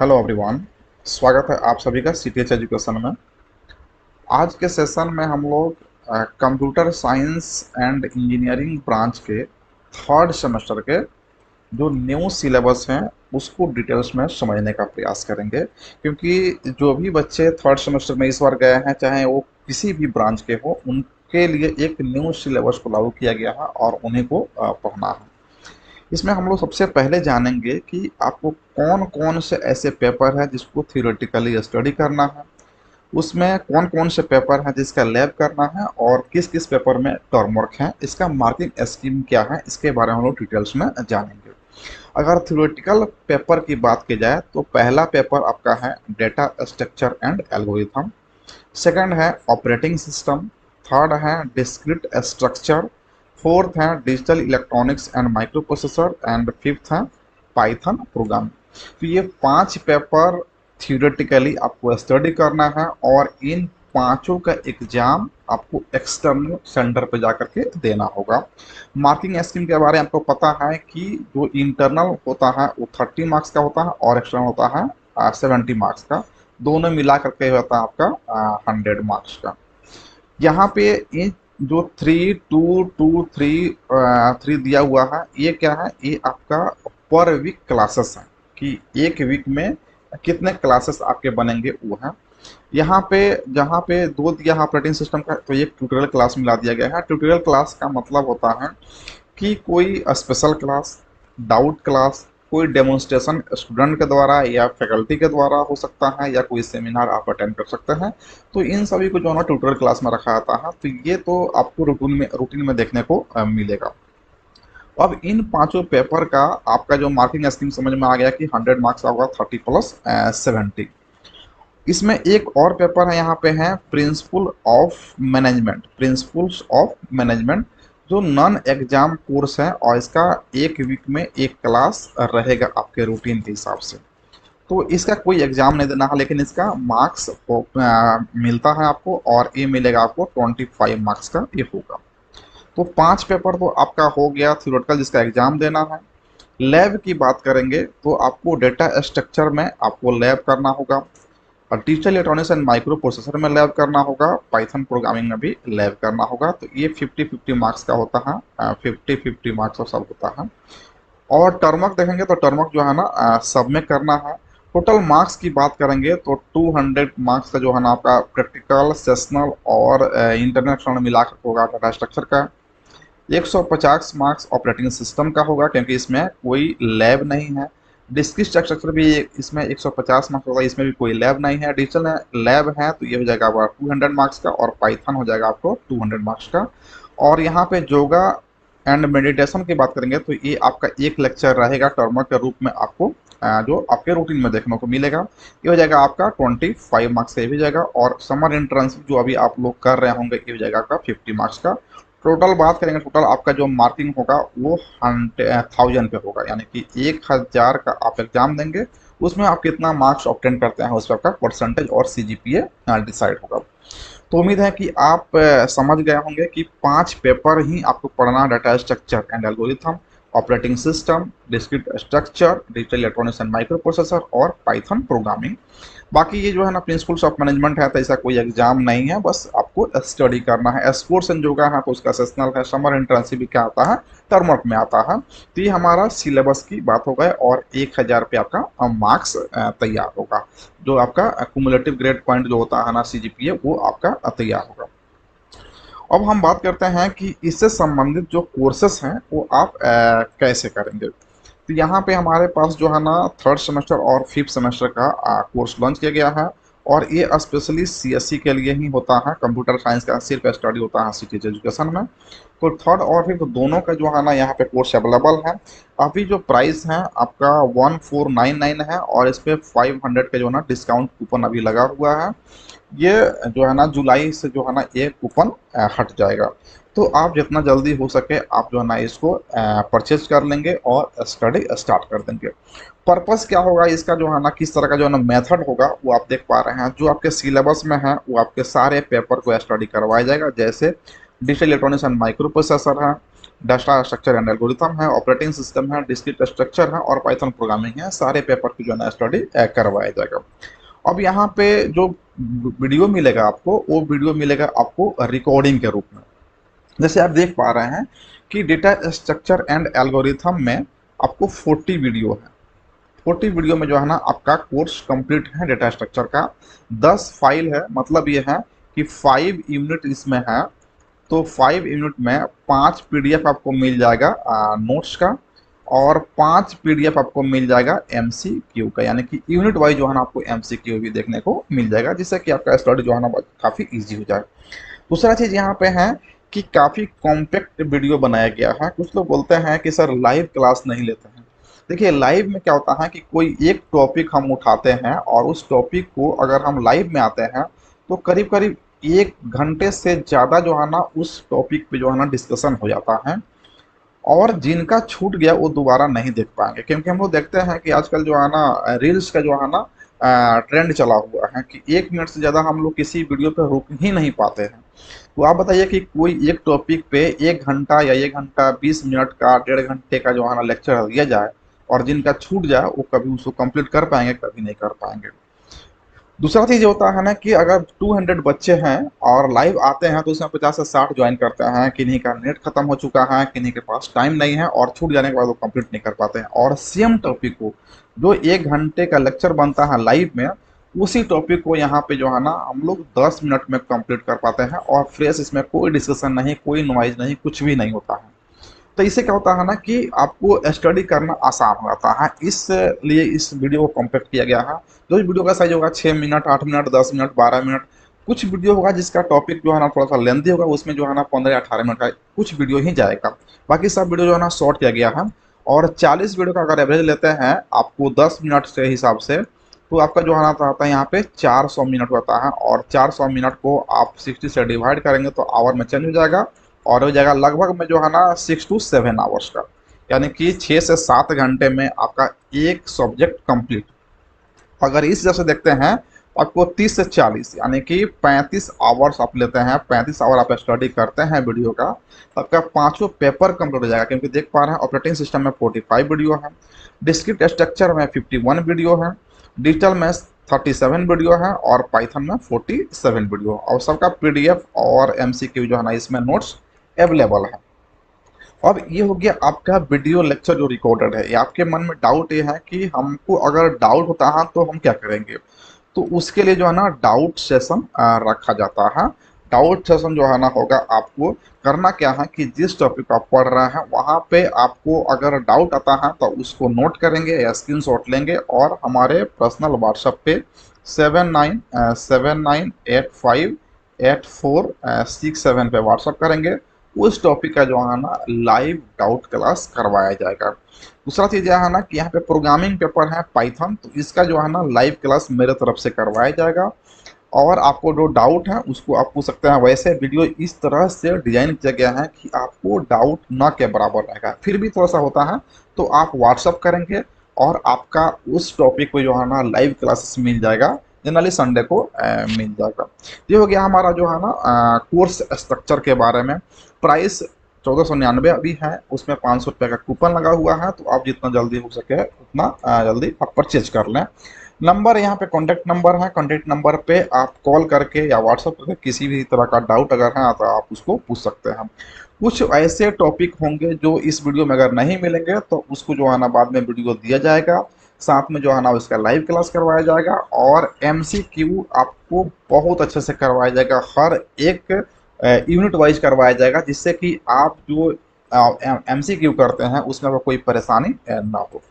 Hello everyone. स्वागत है आप सभी का सीटीएच एजुकेशन में। आज के सेशन में हम लोग computer science and engineering branch के थर्ड सेमेस्टर के जो न्यू सिलेबस हैं उसको डिटेल्स में समझने का प्रयास करेंगे, क्योंकि जो भी बच्चे थर्ड सेमेस्टर में इस बार गए हैं, चाहे वो किसी भी ब्रांच के हो, उनके लिए एक न्यू सिलेबस को लागू किया गया है और उन्हीं को पढ़ना है। इसमें हम लोग सबसे पहले जानेंगे कि आपको कौन कौन से ऐसे पेपर है जिसको थियोरेटिकली स्टडी करना है, उसमें कौन कौन से पेपर है जिसका लैब करना है, और किस किस पेपर में टर्म वर्क है, इसका मार्किंग स्कीम क्या है, इसके बारे में हम लोग डिटेल्स में जानेंगे। अगर थियोरेटिकल पेपर की बात की जाए तो पहला पेपर आपका है data structure and algorithm, second है ऑपरेटिंग सिस्टम, थर्ड है डिस्क्रीट स्ट्रक्चर, फोर्थ है digital electronics and micro processor, and fifth है पाइथन प्रोग्राम। तो ये पांच पेपर थियोरेटिकली आपको स्टडी करना है और इन पांचों का एग्जाम आपको एक्सटर्नल सेंटर पे जाकर के देना होगा। मार्किंग स्कीम के बारे में आपको पता है कि जो इंटरनल होता है वो 30 मार्क्स का होता है और एक्सटर्नल होता है 70 मार्क्स का। दोनों मिला करके होता है आपका 100 मार्क्स का। यहाँ पे ये जो 3 2 2 3 दिया हुआ है, ये क्या है, ये आपका पर वीक क्लासेस है कि एक वीक में कितने क्लासेस आपके बनेंगे वो है। यहाँ पे जहाँ पे दो दिया है ऑपरेटिंग सिस्टम का, तो ये ट्यूटोरियल क्लास मिला दिया गया है। ट्यूटोरियल क्लास का मतलब होता है कि कोई स्पेशल क्लास, डाउट क्लास, कोई डेमोन्स्ट्रेशन स्टूडेंट के द्वारा या फैकल्टी के द्वारा हो सकता है, या कोई सेमिनार आप अटेंड कर सकते हैं। तो इन सभी को जो है ना ट्यूटोरियल क्लास में रखा जाता है। तो ये तो आपको रूटीन में देखने को मिलेगा। अब इन पांचों पेपर का आपका जो मार्किंग स्कीम समझ में आ गया कि 100 मार्क्स का होगा, 30 + 70। इसमें एक और पेपर है, यहाँ पे है प्रिंसिपल्स ऑफ मैनेजमेंट, जो नॉन एग्जाम कोर्स है और इसका एक वीक में एक क्लास रहेगा आपके रूटीन के हिसाब से। तो इसका कोई एग्जाम नहीं देना है, लेकिन इसका मार्क्स मिलता है आपको, और ये मिलेगा आपको 25 मार्क्स का ये होगा। तो पांच पेपर तो आपका हो गया थ्योरेटिकल जिसका एग्जाम देना है। लैब की बात करेंगे तो आपको डेटा स्ट्रक्चर में आपको लैब करना होगा, और digital electronics and micro processor में लैब करना होगा, पाइथन प्रोग्रामिंग में भी लैब करना होगा। तो ये 50-50 मार्क्स का होता है, 50-50 मार्क्स का सब होता है। और टर्मक देखेंगे तो टर्मक जो है ना सब में करना है। टोटल मार्क्स की बात करेंगे तो 200 मार्क्स का जो है ना आपका प्रैक्टिकल, सेशनल और इंटरनेशनल मिलाकर होगा डाटा स्ट्रक्चर का। 150 मार्क्स ऑपरेटिंग सिस्टम का होगा, क्योंकि इसमें कोई लैब नहीं है। डिस्क्रीट स्ट्रक्चर भी इसमें 150 मार्क्स होगा, इसमें भी कोई लैब नहीं है। डिजिटल लैब है तो ये हो जाएगा आपका 200 मार्क्स का, और पाइथन हो जाएगा आपको 200 मार्क्स का। और यहाँ पे योगा एंड मेडिटेशन की बात करेंगे तो ये आपका एक लेक्चर रहेगा टर्मर के रूप में, आपको जो आपके रूटीन में देखने को मिलेगा। ये हो जाएगा आपका 25 मार्क्स का, ये भी जाएगा। और समर इंटर्नशिप जो अभी आप लोग कर रहे होंगे, ये हो जाएगा आपका 50 मार्क्स का। टोटल बात करेंगे, टोटल आपका जो मार्किंग होगा वो 1000 पे होगा, यानी कि 1000 का आप एग्जाम देंगे, उसमें आप कितना मार्क्स ऑब्टेन करते हैं उस पर आपका परसेंटेज और सीजीपीए डिसाइड होगा। तो उम्मीद है कि आप समझ गए होंगे कि पांच पेपर ही आपको पढ़ना: data structure and algorithm, operating system, discrete structure, digital electronics and micro processor, और पाइथन प्रोग्रामिंग। बाकी ये जो है ना प्रिंसिपल्स ऑफ मैनेजमेंट है, तो ऐसा कोई एग्जाम नहीं है, बस आपको स्टडी करना है। स्पोर्ट्स एंड योगा है तो उसका सेशनल है। समर इंटर्नशिप भी क्या आता है, टर्मवर्क में आता है। तो ये हमारा सिलेबस की बात हो गई, और 1000 पे आपका मार्क्स तैयार होगा। जो आपका कुमुलेटिव ग्रेड पॉइंट जो होता है ना, सीजीपीए, वो आपका तैयार होगा। अब हम बात करते हैं कि इससे संबंधित जो कोर्सेस हैं वो आप कैसे करेंगे। तो यहाँ पे हमारे पास जो है ना थर्ड सेमेस्टर और फिफ्थ सेमेस्टर का कोर्स लॉन्च किया गया है, और ये स्पेशली सीएससी के लिए ही होता है। कंप्यूटर साइंस का सिर्फ स्टडी होता है सीटीएच एजुकेशन में। तो थर्ड और फिफ्थ दोनों का जो है ना यहाँ पे कोर्स अवेलेबल है। अभी जो प्राइस है आपका 1499 है, और इस पे 500 का जो है ना डिस्काउंट कूपन अभी लगा हुआ है। ये जो है ना जुलाई से जो है ना ये कूपन हट जाएगा। तो आप जितना जल्दी हो सके आप जो है ना इसको परचेज कर लेंगे और स्टडी स्टार्ट कर देंगे। पर्पस क्या होगा इसका, जो है ना किस तरह का जो है ना मेथड होगा, वो आप देख पा रहे हैं। जो आपके सिलेबस में है वो आपके सारे पेपर को स्टडी करवाया जाएगा, जैसे digital electronics and micro processor है, डाटा स्ट्रक्चर एंड एल्गोरिथम है, ऑपरेटिंग सिस्टम है, डिस्क्रीट स्ट्रक्चर है और पाइथन प्रोग्रामिंग है। सारे पेपर की जो है ना स्टडी करवाया जाएगा। अब यहाँ पे जो वीडियो मिलेगा आपको, वो वीडियो मिलेगा आपको रिकॉर्डिंग के रूप में। जैसे आप देख पा रहे हैं कि डेटा स्ट्रक्चर एंड एल्गोरिथम में आपको 40 वीडियो है। 40 वीडियो में जो है ना आपका कोर्स कंप्लीट है डेटा स्ट्रक्चर का। 10 फाइल है, मतलब ये है कि 5 यूनिट इसमें है। तो 5 यूनिट में 5 पीडीएफ आपको मिल जाएगा नोट्स का, और 5 पीडीएफ आपको मिल जाएगा एमसीक्यू का, यानी कि यूनिट वाइज जो है ना आपको एमसीक्यू भी देखने को मिल जाएगा, जिससे कि आपका स्टडी जो है ना काफ़ी ईजी हो जाए। दूसरा चीज़ यहाँ पे है कि काफ़ी कॉम्पैक्ट वीडियो बनाया गया है। कुछ लोग बोलते हैं कि सर लाइव क्लास नहीं लेते हैं। देखिए लाइव में क्या होता है कि कोई एक टॉपिक हम उठाते हैं और उस टॉपिक को अगर हम लाइव में आते हैं तो करीब करीब 1 घंटे से ज़्यादा जो है ना उस टॉपिक पे जो है ना डिस्कशन हो जाता है, और जिनका छूट गया वो दोबारा नहीं देख पाएंगे। क्योंकि हम लोग देखते हैं कि आजकल जो है ना रील्स का जो है ना ट्रेंड चला हुआ है कि 1 मिनट से ज़्यादा हम लोग किसी वीडियो पर रुक ही नहीं पाते हैं। तो आप बताइए कि कोई एक टॉपिक पे 1 घंटा या 1 घंटा 20 मिनट का, 1.5 घंटे का जो है ना लेक्चर दिया जाए, और जिनका छूट जाए वो कभी उसको कंप्लीट कर पाएंगे, कभी नहीं कर पाएंगे। दूसरा चीज़ होता है ना कि अगर 200 बच्चे हैं और लाइव आते हैं तो उसमें 50 से 60 ज्वाइन करते हैं, किन्हीं का नेट खत्म हो चुका है, किन्हीं के पास टाइम नहीं है और छूट जाने के बाद वो कंप्लीट नहीं कर पाते हैं। और सेम टॉपिक को जो 1 घंटे का लेक्चर बनता है लाइव में, उसी टॉपिक को यहाँ पे जो है ना हम लोग 10 मिनट में कंप्लीट कर पाते हैं, और फ्रेश, इसमें कोई डिस्कशन नहीं, कोई नॉइज नहीं, कुछ भी नहीं होता है। तो इससे क्या होता है ना कि आपको स्टडी करना आसान हो जाता है। इसलिए इस वीडियो को कॉम्पैक्ट किया गया है। जो वीडियो का साइज होगा 6 मिनट, 8 मिनट, 10 मिनट, 12 मिनट। कुछ वीडियो होगा जिसका टॉपिक जो है ना थोड़ा सा लेंथी होगा, उसमें जो है ना 15 या 18 मिनट का कुछ वीडियो ही जाएगा। बाकी सब वीडियो जो है ना शॉर्ट किया गया है। और 40 वीडियो का अगर एवरेज लेते हैं आपको 10 मिनट के हिसाब से, तो आपका जो है ना आता है यहाँ पे 400 मिनट होता है। और 400 मिनट को आप 60 से डिवाइड करेंगे तो आवर में चेंज हो जाएगा, और हो जाएगा लगभग में जो है ना 6 to 7 आवर्स का, यानी कि 6 से 7 घंटे में आपका एक सब्जेक्ट कंप्लीट। अगर इस हिसाब से देखते हैं तो आपको 30 से 40 यानी कि 35 आवर्स आप लेते हैं, 35 आवर आप स्टडी करते हैं वीडियो का, तो आपका 5 पेपर कंप्लीट हो जाएगा। क्योंकि देख पा रहे हैं ऑपरेटिंग सिस्टम में 45 वीडियो है, डिस्क्रीट स्ट्रक्चर में 51 वीडियो है, डिजिटल में 37 वीडियो है, और पाइथन में 47 वीडियो, और सबका पीडीएफ और एमसीक्यू जो है ना इसमें नोट्स अवेलेबल है। अब ये हो गया आपका वीडियो लेक्चर जो रिकॉर्डेड है। ये आपके मन में डाउट ये है कि हमको अगर डाउट होता है तो हम क्या करेंगे, तो उसके लिए जो है ना डाउट सेशन रखा जाता है। डाउट सेशन जो है ना होगा, आपको करना क्या है कि जिस टॉपिक आप पढ़ रहे हैं वहाँ पे आपको अगर डाउट आता है तो उसको नोट करेंगे या स्क्रीनशॉट लेंगे, और हमारे पर्सनल व्हाट्सएप पे 7979858467 पे व्हाट्सएप करेंगे। उस टॉपिक का जो है ना लाइव डाउट क्लास करवाया जाएगा। दूसरा चीज़ यह है ना कि यहाँ पे प्रोग्रामिंग पेपर है पाइथन, तो इसका जो है ना लाइव क्लास मेरे तरफ से करवाया जाएगा। और आपको जो डाउट है उसको आप पूछ सकते हैं। वैसे वीडियो इस तरह से डिजाइन किया गया है कि आपको डाउट न के बराबर रहेगा, फिर भी थोड़ा सा होता है तो आप व्हाट्सअप करेंगे और आपका उस टॉपिक पे जो है ना लाइव क्लासेस मिल जाएगा। जनरली संडे को मिल जाएगा। ये हो गया हमारा जो है ना कोर्स स्ट्रक्चर के बारे में। प्राइस 1499 अभी है, उसमें 500 रुपये का कूपन लगा हुआ है, तो आप जितना जल्दी हो सके उतना जल्दी आप परचेज कर लें। नंबर यहाँ पे कॉन्टैक्ट नंबर है, कॉन्टैक्ट नंबर पे आप कॉल करके या व्हाट्सअप करके किसी भी तरह का डाउट अगर है तो आप उसको पूछ सकते हैं। कुछ ऐसे टॉपिक होंगे जो इस वीडियो में अगर नहीं मिलेंगे तो उसको जो है ना बाद में वीडियो दिया जाएगा, साथ में जो है ना उसका लाइव क्लास करवाया जाएगा, और एमसीक्यू आपको बहुत अच्छे से करवाया जाएगा। हर एक यूनिट वाइज करवाया जाएगा, जिससे कि आप जो एमसीक्यू करते हैं उसमें कोई परेशानी ना हो।